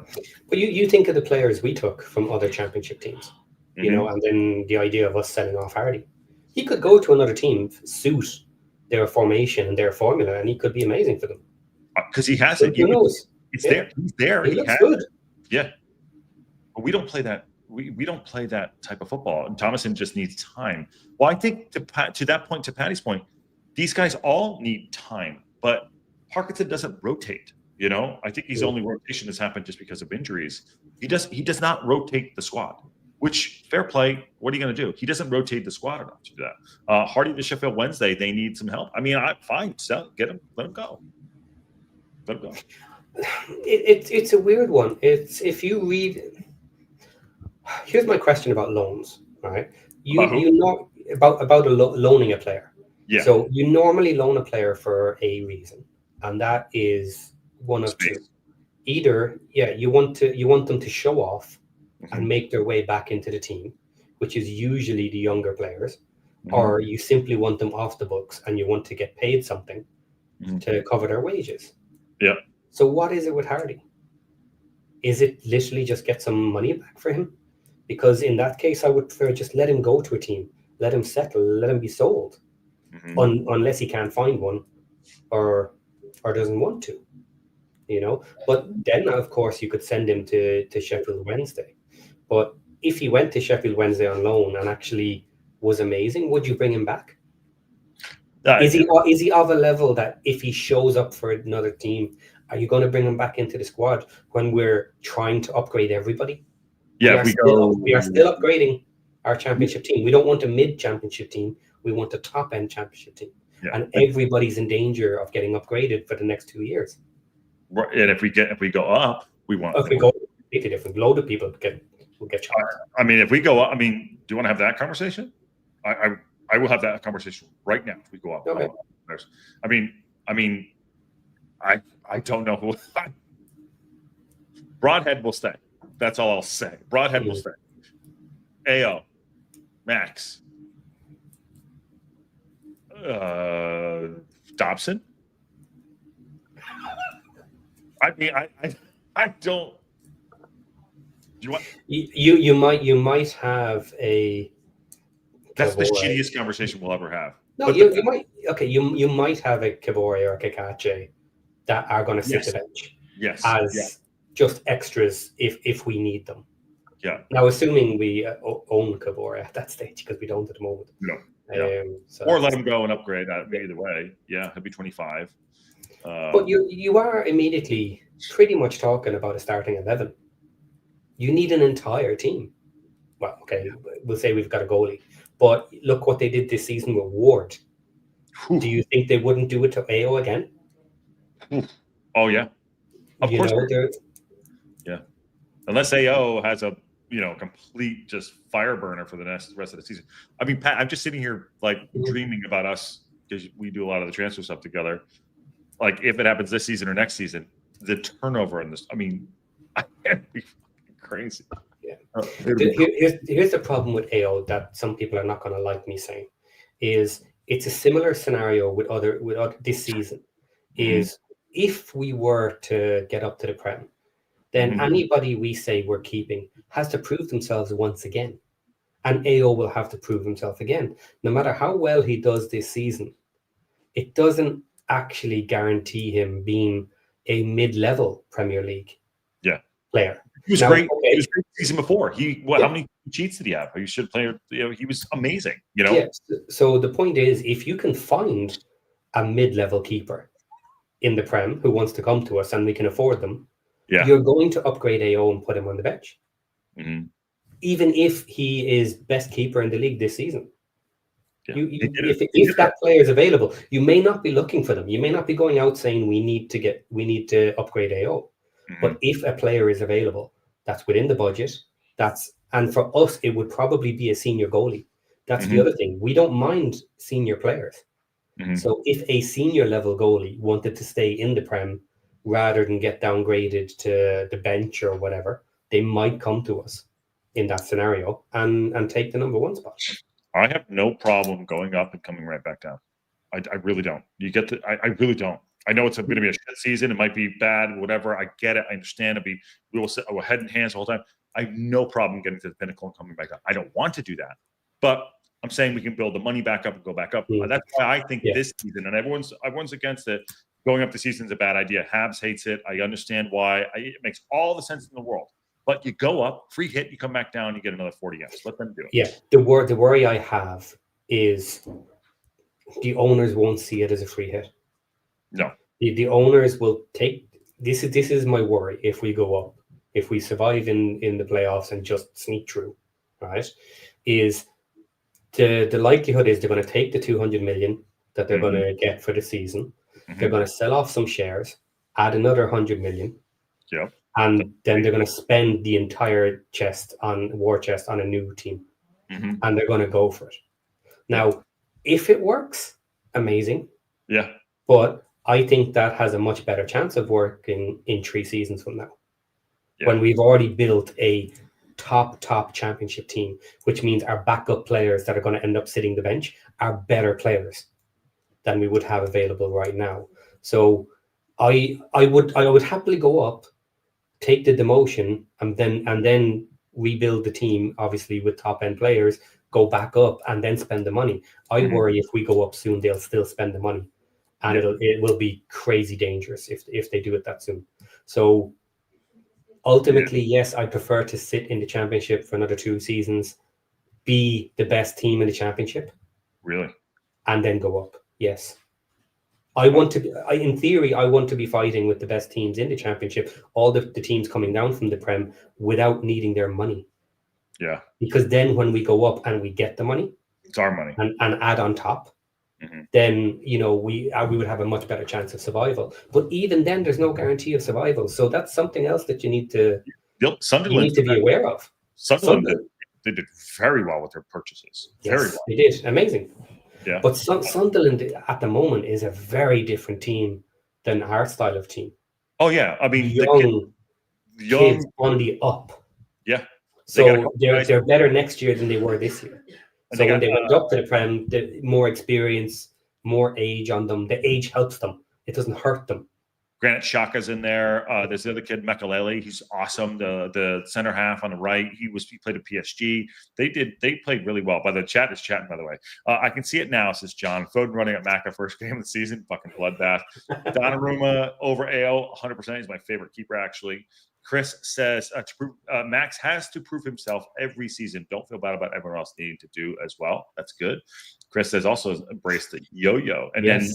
But you think of the players we took from other Championship teams, and then the idea of us selling off Hardy. He could go to another team, suit their formation and their formula, and he could be amazing for them. Because he has it. Who knows? It's there. He's there. He looks good. Yeah. But we don't play that. We don't play that type of football. And Thomason just needs time. Well, I think to that point, to Patty's point, these guys all need time. But Parkinson doesn't rotate. I think his only rotation has happened just because of injuries. He does not rotate the squad. Which, fair play, what are you going to do? He doesn't rotate the squad enough to do that. Hardy to Sheffield Wednesday, they need some help. I mean, fine, get him, let him go. Let him go. It's a weird one. It's if you read. Here's my question about loans. All right, you know about loaning a player. Yeah. So you normally loan a player for a reason, and that is one of two. Either you want them to show off and make their way back into the team, which is usually the younger players, or you simply want them off the books and you want to get paid something to cover their wages. Yeah. So what is it with Hardy? Is it literally just get some money back for him? Because in that case, I would prefer just let him go to a team, let him settle, let him be sold, unless he can't find one or doesn't want to, But then, of course, you could send him to Sheffield Wednesday. But if he went to Sheffield Wednesday on loan and actually was amazing, would you bring him back? Is he of a level that if he shows up for another team, are you going to bring him back into the squad when we're trying to upgrade everybody? Yeah, we are still upgrading our championship team. We don't want a mid-championship team. We want a top-end championship team. Yeah. And everybody's in danger of getting upgraded for the next 2 years. And if we go up, we want. If we go completely different, load of people will get chopped. I mean, if we go up, I mean, do you want to have that conversation? I will have that conversation right now if we go up. Okay. I mean, I don't know who. Broadhead will stay. That's all I'll say. Broadhead will stay. AO, Max, Dobson. I mean, I don't. Do you want? You might have a. That's the shittiest conversation we'll ever have. No, you might. Okay, you might have a Kibore or a Cacace that are going to sit the bench. Yes. As just extras if we need them. Yeah. Now, assuming we own Kibore at that stage, because we don't at the moment. No. Or let him go and upgrade that. Either way, yeah, he'll be 25. But you are immediately pretty much talking about a starting 11. You need an entire team. Well, okay, we'll say we've got a goalie, but look what they did this season with Ward. Whew. Do you think they wouldn't do it to AO again? Oh yeah, of course. Yeah, unless AO has a complete just fire burner for the rest of the season. I mean, Pat, I'm just sitting here like dreaming about us because we do a lot of the transfer stuff together. Like if it happens this season or next season, the turnover in this. I mean, I can't be crazy. Yeah. Here's the problem with AO that some people are not going to like me saying is it's a similar scenario with other this season. Is if we were to get up to the Prem, then anybody we say we're keeping has to prove themselves once again. And AO will have to prove himself again. No matter how well he does this season, it doesn't actually guarantee him being a mid-level Premier League player. He was great. Okay. He was great the season before. How many cheats did he have? He should play. He was amazing. Yeah. So the point is, if you can find a mid-level keeper in the Prem who wants to come to us and we can afford them, you're going to upgrade AO and put him on the bench. Even if he is best keeper in the league this season. Yeah. If that player is available, you may not be looking for them. You may not be going out saying we need to upgrade AO. But if a player is available, that's within the budget. And for us, it would probably be a senior goalie. That's the other thing. We don't mind senior players. So if a senior level goalie wanted to stay in the Prem rather than get downgraded to the bench or whatever, they might come to us in that scenario and take the number 1 spot. I have no problem going up and coming right back down. I really don't. I really don't. I know it's going to be a shit season. It might be bad, whatever. I get it. I understand. We will sit head and hands the whole time. I have no problem getting to the pinnacle and coming back up. I don't want to do that, but I'm saying we can build the money back up and go back up. That's why I think this season, and everyone's against it. Going up the season is a bad idea. Habs hates it. I understand why. It makes all the sense in the world. But you go up, free hit, you come back down, you get another 40 Fs. Let them do it. Yeah, the worry I have is the owners won't see it as a free hit. No. The owners will take this is my worry if we go up, if we survive in the playoffs and just sneak through, right? Is the likelihood is they're going to take the 200 million that they're going to get for the season. They're going to sell off some shares, add another 100 million. Yeah. And then they're going to spend the entire war chest on a new team. And they're going to go for it. Now, if it works, amazing. Yeah. But I think that has a much better chance of working in 3 seasons from now. Yeah. When we've already built a top championship team, which means our backup players that are going to end up sitting the bench are better players than we would have available right now. So I would happily go up, take the demotion, and then rebuild the team, obviously with top end players, go back up and then spend the money. I worry if we go up soon, they'll still spend the money. And it will be crazy dangerous if they do it that soon. So ultimately, yes, I prefer to sit in the championship for another 2 seasons, be the best team in the championship. Really? And then go up. Yes. I want to be, in theory, I want to be fighting with the best teams in the Championship, all the teams coming down from the Prem without needing their money. Yeah. Because then when we go up and we get the money, it's our money, and add on top, then we would have a much better chance of survival. But even then, there's no guarantee of survival. So that's something else that you need to be aware of. Sunderland they did very well with their purchases. Very well. They did. Amazing. Yeah. But Sunderland at the moment is a very different team than our style of team. Oh yeah, I mean young kids on the up. Yeah. So they're better next year than they were this year. So when they went up to the Prem, the more experience, more age on them. The age helps them. It doesn't hurt them. Granit Xhaka's in there. There's the other kid, Mekalele. He's awesome. The center half on the right. He played at PSG. They played really well. By the chat is chatting, by the way. I can see it now, says John. Foden running at Maca first game of the season. Fucking bloodbath. Donnarumma over AO, 100%. He's my favorite keeper, actually. Chris says Max has to prove himself every season. Don't feel bad about everyone else needing to do as well. That's good. Chris says also embrace the yo-yo. And then,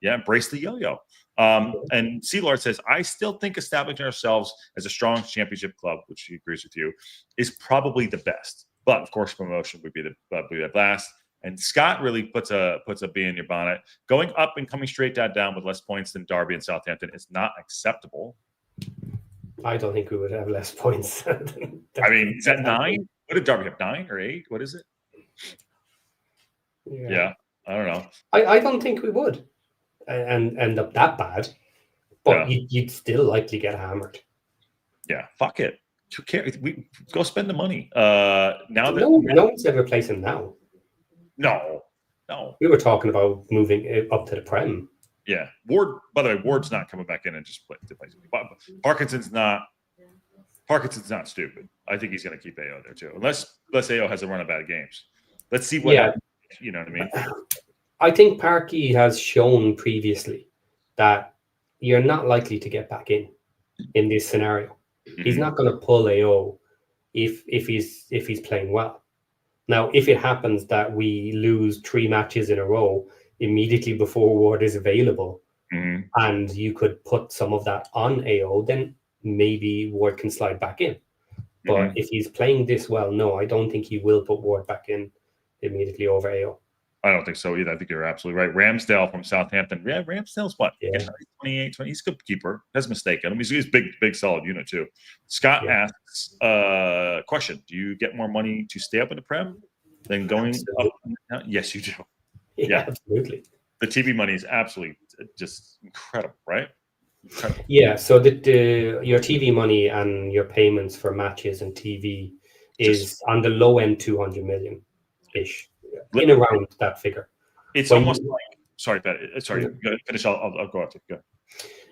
embrace the yo-yo. And Sea-Lord says, I still think establishing ourselves as a strong championship club, which he agrees with you, is probably the best. But, of course, promotion would be the last. And Scott really puts a bee in your bonnet. Going up and coming straight down with less points than Derby and Southampton is not acceptable. I don't think we would have less points. I mean, is that 9? What did Derby have, 9 or 8? What is it? Yeah, I don't know. I don't think we would and end up that bad, but you'd still likely get hammered. Yeah, fuck it. Who cares? We go spend the money. No one's ever replacing now. No. We were talking about moving up to the Prem. Yeah, Ward. By the way, Ward's not coming back in and just play. Parkinson's not stupid. I think he's going to keep AO there too, unless AO has a run of bad games. Let's see what happens. You know what I mean? I think Parky has shown previously that you're not likely to get back in this scenario. He's not going to pull AO if he's playing well. Now, if it happens that we lose 3 matches in a row immediately before Ward is available, and you could put some of that on AO, then maybe Ward can slide back in. But if he's playing this well, no, I don't think he will put Ward back in immediately over AO. I don't think so either. I think you're absolutely right. Ramsdale from Southampton. Yeah, Ramsdale's what? Yeah. 28, 20. He's a good keeper. Has a mistake in him. He's big, solid unit too. Scott asks, question, do you get more money to stay up in the Prem than going up? Yes, you do. Yeah, absolutely. The TV money is absolutely just incredible, right? Incredible. Yeah, so your TV money and your payments for matches and TV is on the low end 200 million-ish. In around that figure. It's almost like sorry, go finish. I'll go after. Go.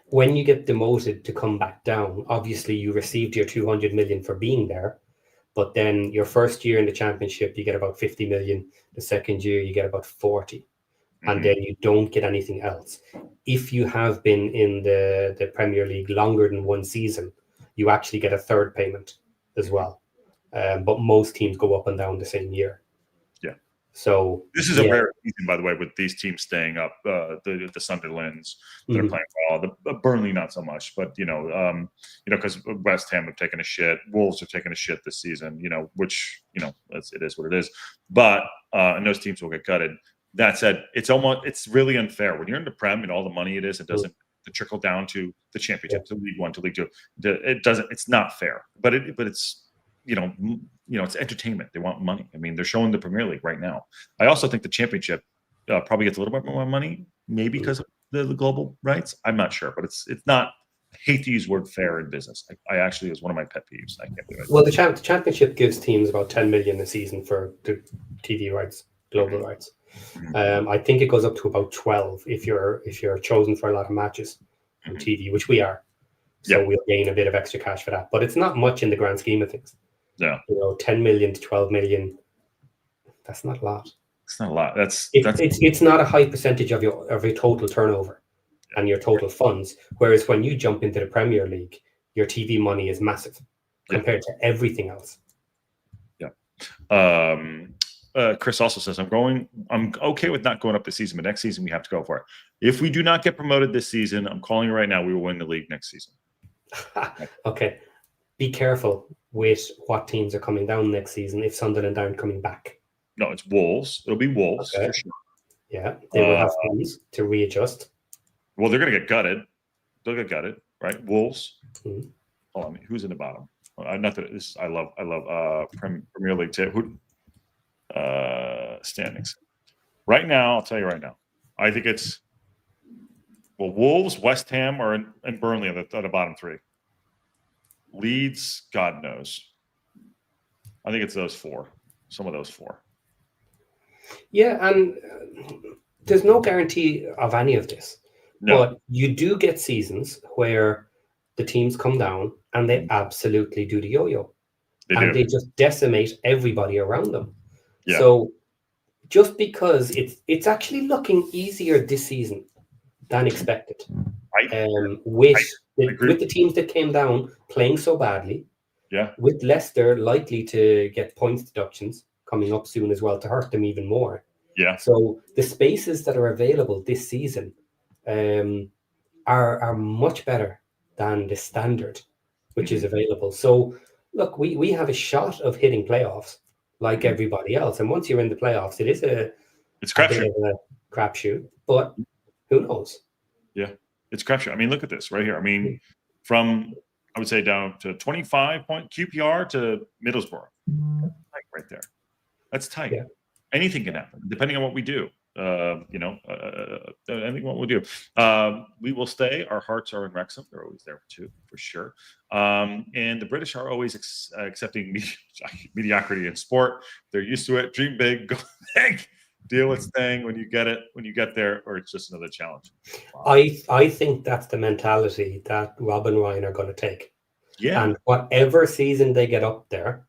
When you get demoted to come back down, obviously you received your 200 million for being there, but then your first year in the Championship you get about 50 million. The second year you get about 40, and then you don't get anything else. If you have been in the Premier League longer than one season, you actually get a third payment as well. But most teams go up and down the same year. So this is a rare season, by the way, with these teams staying up. The Sunderlands, they're playing well. The Burnley, not so much, but because West Ham have taken a shit, Wolves have taken a shit this season. Which it is what it is. But and those teams will get gutted. That said, it's really unfair when you're in the Prem and all the money it is. It doesn't trickle down to the Championship, to League One, to League Two. It doesn't. It's not fair. But it's. It's entertainment. They want money. I mean, they're showing the Premier League right now. I also think the Championship probably gets a little bit more money, maybe because of the global rights. I'm not sure, but it's not. I hate to use the word fair in business. I actually is one of my pet peeves. I can't believe it. Well, the Championship gives teams about 10 million a season for the TV rights, global rights. I think it goes up to about 12 if you're chosen for a lot of matches on TV, which we are. So we'll gain a bit of extra cash for that, but it's not much in the grand scheme of things. Yeah, 10 million to 12 million. That's not a lot. It's not a lot. It's not a high percentage of your total turnover and your total funds. Whereas when you jump into the Premier League, your TV money is massive compared to everything else. Yeah. Chris also says, I'm okay with not going up this season, but next season we have to go for it. If we do not get promoted this season, I'm calling it right now, we will win the league next season. Okay. Be careful with what teams are coming down next season if Sunderland aren't coming back. No, it's Wolves. It'll be Wolves for sure. Yeah, they will have funds to readjust. Well, they're going to get gutted. They'll get gutted, right? Wolves. Mm-hmm. Hold on, who's in the bottom? Not that this. I love Premier League too. Standings. Right now, I'll tell you right now. I think it's Wolves, West Ham, and Burnley are the bottom three. Leeds, God knows. I think it's those four. Some of those four. Yeah, and there's no guarantee of any of this. No. But you do get seasons where the teams come down and they absolutely do the yo-yo. They just decimate everybody around them. Yeah. So just because it's actually looking easier this season than expected. With the teams that came down playing so badly. Yeah. With Leicester likely to get points deductions coming up soon as well to hurt them even more. Yeah. So the spaces that are available this season are much better than the standard, which is available. So look, we have a shot of hitting playoffs like everybody else. And once you're in the playoffs, it is it's crapshoot. Crapshoot, but who knows? Yeah, it's crapshoot. I mean, look at this right here. I mean, from I would say down to 25-point QPR to Middlesbrough, right there. That's tight. Yeah. Anything can happen depending on what we do. Anything what we'll do. We will stay. Our hearts are in Wrexham. They're always there too, for sure. And the British are always accepting mediocrity in sport. They're used to it. Dream big, go big. Deal with staying when you get it, when you get there, or it's just another challenge. Wow. I think that's the mentality that Rob and Ryan are going to take. Yeah. And whatever season they get up there,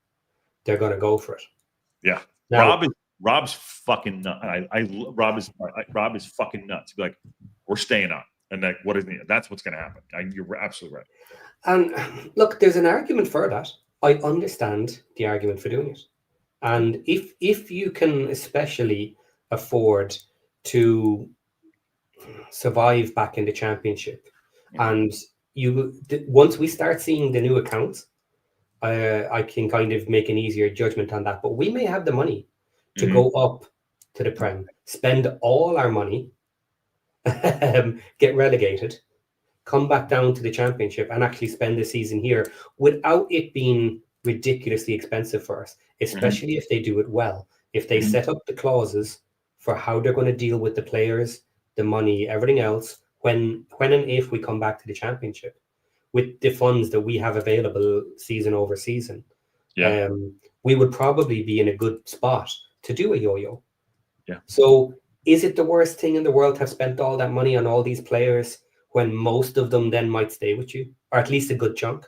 they're going to go for it. Yeah. Now, Rob's fucking nuts. Rob is fucking nuts. Be like, we're staying up, and like, what is it? That's what's going to happen. You're absolutely right. And look, there's an argument for that. I understand the argument for doing it, and if you can especially afford to survive back in the championship, and once we start seeing the new accounts, I can kind of make an easier judgment on that. But we may have the money to go up to the Prem, spend all our money, get relegated, come back down to the Championship and actually spend the season here without it being ridiculously expensive for us, especially if they do it well. If they set up the clauses for how they're going to deal with the players, the money, everything else, when and if we come back to the Championship with the funds that we have available season over season, we would probably be in a good spot to do a yo-yo. Yeah. So is it the worst thing in the world to have spent all that money on all these players when most of them then might stay with you, or at least a good chunk?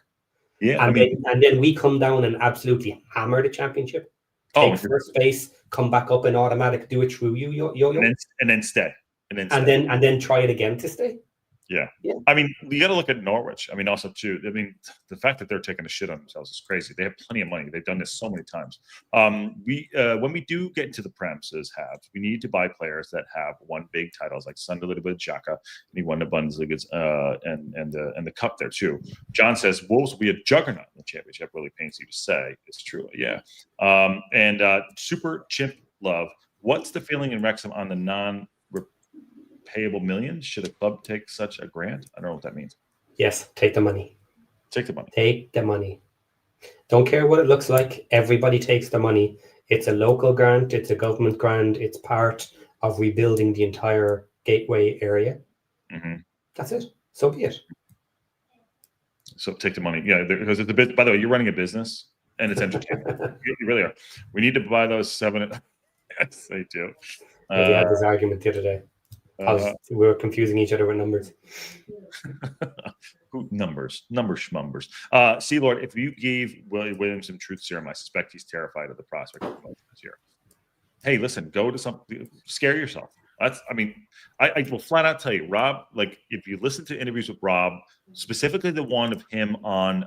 Yeah. And then we come down and absolutely hammer the Championship, take first base, come back up in automatic, do it through yo-yo, and then stay, and then try it again to stay. Yeah. I mean, you got to look at Norwich. I mean, also too. I mean, the fact that they're taking a shit on themselves is crazy. They have plenty of money. They've done this so many times. When we do get into the premises, we need to buy players that have won big titles, like Sunderland with Xhaka, and he won the Bundesliga and the cup there too. John says Wolves will be a juggernaut in the Championship. Really pains you to say. It's true. Yeah. And Super Chimp Love. What's the feeling in Wrexham on the payable millions? Should a club take such a grant? I don't know what that means. Yes, take the money. Take the money. Take the money. Don't care what it looks like. Everybody takes the money. It's a local grant. It's a government grant. It's part of rebuilding the entire Gateway area. That's it. So be it. So take the money. Yeah, because it's a bit. By the way, you're running a business, and it's entertaining. You really are. We need to buy those 7. Yes, they do. We had this argument the other day. We were confusing each other with numbers. Numbers, schmumbers. Sealord, if you gave Williams some truth serum, I suspect he's terrified of the prospect of this year. Hey, listen, go to something, scare yourself. I will flat out tell you, Rob, like if you listen to interviews with Rob, specifically the one of him on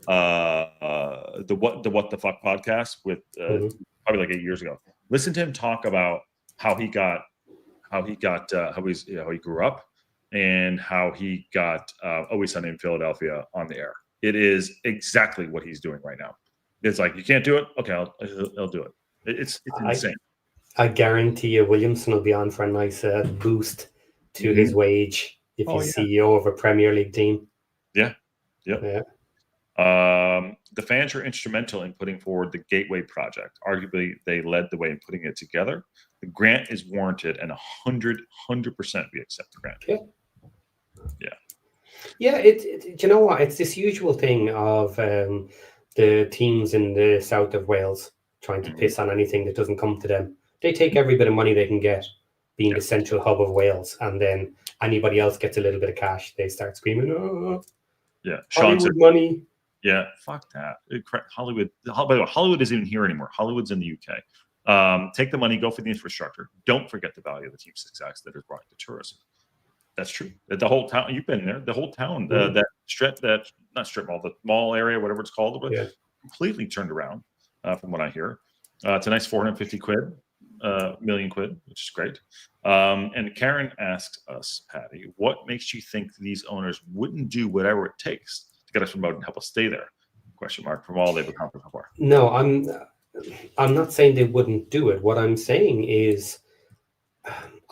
the What the Fuck podcast with probably like 8 years ago. Listen to him talk about how he grew up and how he got Always Sunny in Philadelphia on the air. It is exactly what he's doing right now. It's like, you can't do it. Okay, I'll do it. It's insane. I guarantee you, Williamson will be on for a nice boost to his wage if he's CEO of a Premier League team. Yeah. The fans were instrumental in putting forward the Gateway project. Arguably, they led the way in putting it together. The grant is warranted, and 100% we accept the grant. Yeah. You know what? It's this usual thing of the teams in the south of Wales trying to piss on anything that doesn't come to them. They take every bit of money they can get, being the central hub of Wales, and then anybody else gets a little bit of cash, they start screaming, "Oh, Hollywood money." Yeah, fuck that. Hollywood. By the way, Hollywood isn't even here anymore. Hollywood's in the UK. Take the money, go for the infrastructure. Don't forget the value of the team's success that is brought to tourism. That's true. The whole town, you've been there. The whole town, that strip mall, the mall area, whatever it's called, completely turned around. From what I hear, it's a nice 450 million quid, which is great. And Karen asks us, Patty, what makes you think these owners wouldn't do whatever it takes to get us promoted and help us stay there? Question mark from all they've accomplished so far. No, I'm not saying they wouldn't do it. What I'm saying is,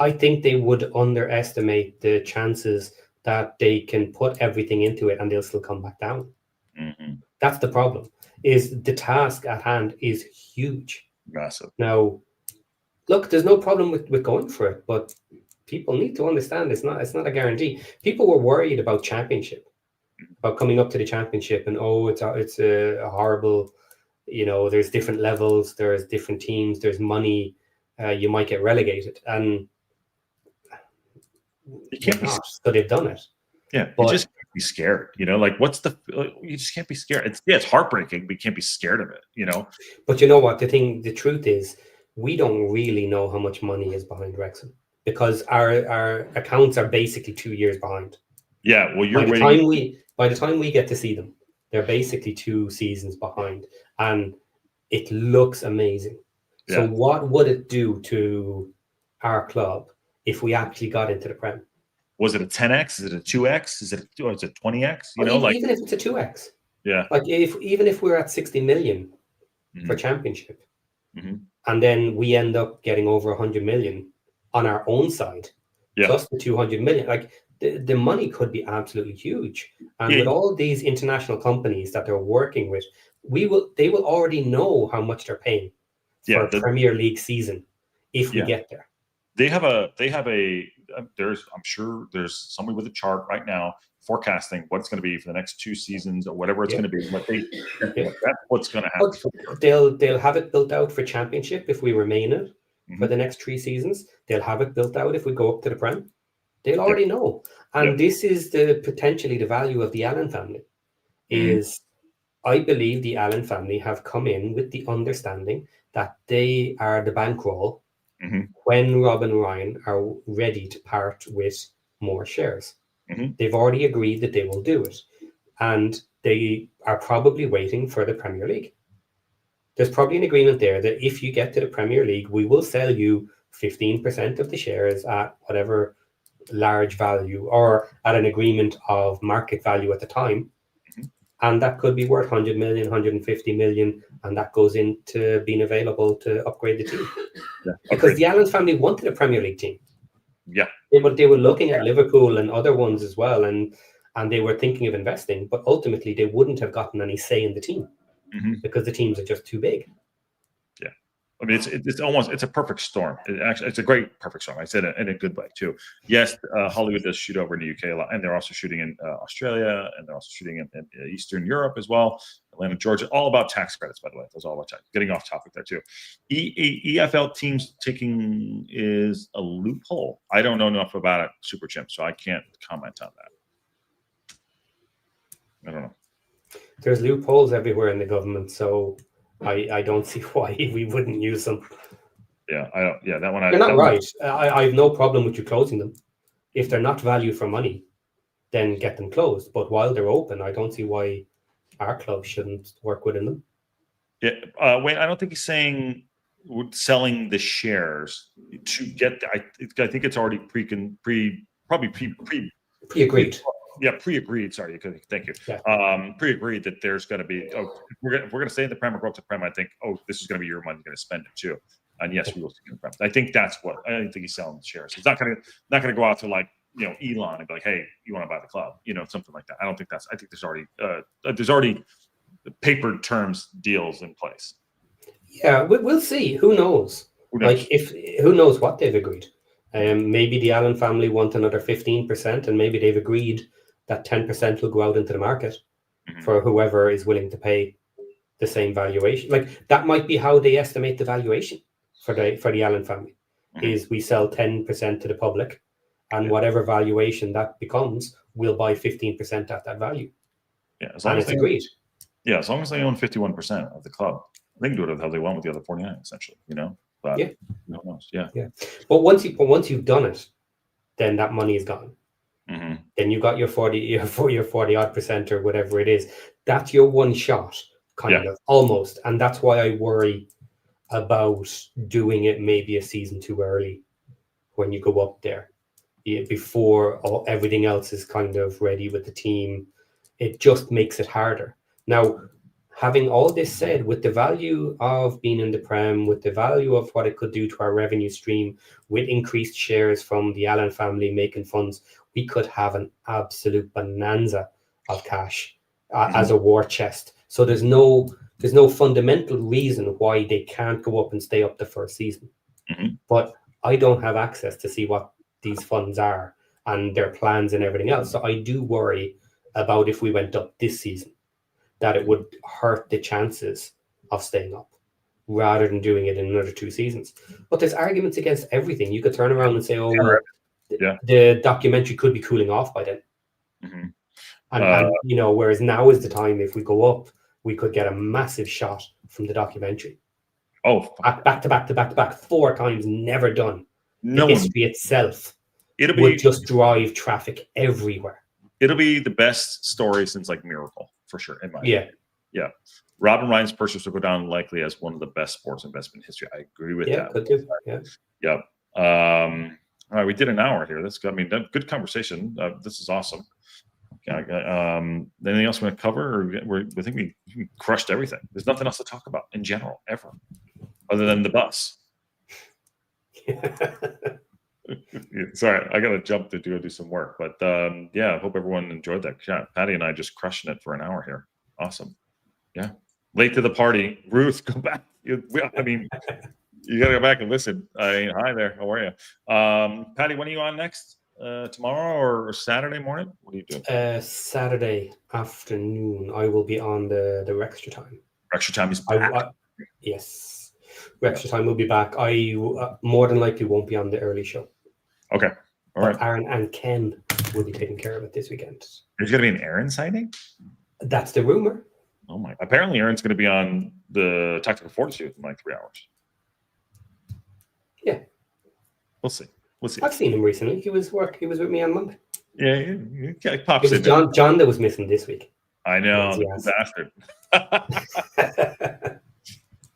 I think they would underestimate the chances that they can put everything into it and they'll still come back down. That's the problem. Is the task at hand is huge, massive. Now, look, there's no problem with going for it, but people need to understand it's not a guarantee. People were worried about championship, about coming up to the championship, and it's a horrible. There's different levels, there's different teams, there's money. You might get relegated, and you can't be. So they've done it. Yeah, but you just can't be scared. You just can't be scared. It's heartbreaking, but you can't be scared of it. But you know what? The truth is, we don't really know how much money is behind Wrexham because our accounts are basically 2 years behind. Yeah, well, by the time we get to see them, they're basically 2 seasons behind, and it looks amazing. Yeah. So what would it do to our club if we actually got into the Prem? Was it a 10x? Is it a 2x? Is it a 20x? Even if it's a 2x. Yeah. Like even if we're at 60 million for championship, and then we end up getting over 100 million on our own side, plus the 200 million, like the money could be absolutely huge. And with all these international companies that they're working with, they will already know how much they're paying for a Premier League season if we get there. I'm sure there's somebody with a chart right now forecasting what it's going to be for the next 2 seasons or whatever it's going to be. That's what's going to happen. They'll have it built out for championship if we remain it for the next 3 seasons. They'll have it built out if we go up to the Prem. They'll already know. And this is potentially the value of the Allen family. Is I believe the Allen family have come in with the understanding that they are the bankroll when Rob and Ryan are ready to part with more shares. They've already agreed that they will do it. And they are probably waiting for the Premier League. There's probably an agreement there that if you get to the Premier League, we will sell you 15% of the shares at whatever large value or at an agreement of market value at the time. And that could be worth 100 million, 150 million, and that goes into being available to upgrade the team. Because the Allen family wanted a Premier League team. Yeah. They were looking at Liverpool and other ones as well, and they were thinking of investing, but ultimately they wouldn't have gotten any say in the team because the teams are just too big. Yeah. I mean, it's a perfect storm. It's a great perfect storm. I said it in a good way too. Yes, Hollywood does shoot over in the UK a lot, and they're also shooting in Australia, and they're also shooting in Eastern Europe as well. Atlanta, Georgia, all about tax credits, by the way. That's all about tax. Getting off topic there too. EFL teams taking is a loophole. I don't know enough about it, Super Chimp, so I can't comment on that. I don't know. There's loopholes everywhere in the government, so I don't see why we wouldn't use them. Yeah, I don't. Yeah, that one. You're not right. I have no problem with you closing them. If they're not value for money, then get them closed. But while they're open, I don't see why our club shouldn't work within them. Yeah, Wayne, I don't think he's saying selling the shares to get. I think it's already pre-agreed. Yeah, pre-agreed. Sorry, thank you. Yeah. Pre-agreed that there's going to be. If we're going to stay in the Prem or go up to Prem, I think. This is going to be your money. You're going to spend it too. And yes, we will see in the Prem. I think that's what. I don't think he's selling the shares. He's not going to go out to like Elon and be like, hey, you want to buy the club? Something like that. I don't think that's. I think there's already papered terms deals in place. Yeah, we'll see. Who knows? Like who knows what they've agreed? Maybe the Allen family want another 15%, and maybe they've agreed that 10% will go out into the market for whoever is willing to pay the same valuation. Like that might be how they estimate the valuation for the Allen family. Is we sell 10% to the public, and whatever valuation that becomes, we'll buy 15% at that value. Yeah, as long as it's agreed. Yeah, as long as they own 51% of the club, they can do whatever they want with the other 49, essentially. But yeah, no one knows. Yeah. But once you've done it, then that money is gone. Then you got your 40 odd percent or whatever it is. That's your one shot, kind of almost, and that's why I worry about doing it maybe a season too early when you go up there, before everything else is kind of ready with the team. It just makes it harder. Now, having all this said, with the value of being in the Prem, with the value of what it could do to our revenue stream, with increased shares from the Allen family making funds, we could have an absolute bonanza of cash as a war chest. So there's no fundamental reason why they can't go up and stay up the first season. But I don't have access to see what these funds are and their plans and everything else. So I do worry about if we went up this season, that it would hurt the chances of staying up rather than doing it in another 2 seasons. But there's arguments against everything. You could turn around and say, the documentary could be cooling off by then. And whereas now is the time, if we go up, we could get a massive shot from the documentary. Back to back, 4 times, never done. The history itself would just drive traffic everywhere. It'll be the best story since like Miracle, for sure, in my opinion. Yeah. Robin Ryan's purchase will go down likely as one of the best sports investment in history. I agree with that. Could do. Yeah. All right, we did an hour here. That's good. I mean, good conversation. This is awesome. Anything else we want to cover? Or we think we crushed everything. There's nothing else to talk about in general, ever, other than the bus. Sorry, I got to jump to do some work. But I hope everyone enjoyed that chat. Patty and I just crushing it for an hour here. Awesome. Yeah. Late to the party. Ruth, go back. I mean, you got to go back and listen. Hi there. How are you? Patty, when are you on next? Tomorrow or Saturday morning? What do you do? Saturday afternoon. I will be on the Rextra time. Rextra time is back. Yes. Rextra time will be back. I more than likely won't be on the early show. Okay. All right. Aaron and Ken will be taking care of it this weekend. There's going to be an Aaron sighting? That's the rumor. Oh my! Apparently, Aaron's going to be on the Tactical Fortitude in like 3 hours. Yeah. We'll see. I've seen him recently. He was with me on Monday. Yeah, he pops in. John that was missing this week. I know, the bastard.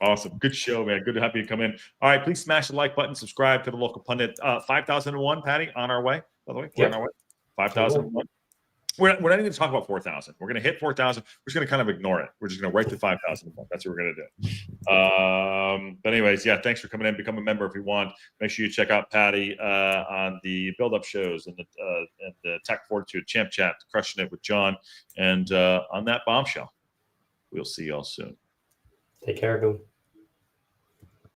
Awesome. Good show, man. Good to have you come in. All right, please smash the like button, subscribe to the local pundit. 5,001, Patty, on our way. By the way, we're on our way. 5,001. We're not even going to talk about 4,000. We're going to hit 4,000. We're just going to kind of ignore it. We're just going to write to 5,000. That's what we're going to do. But anyways, thanks for coming in. Become a member if you want. Make sure you check out Patty on the build-up shows and the Tech Fortitude Champ Chat, Crushing It with John. And on that bombshell, we'll see y'all soon. Take care, everyone.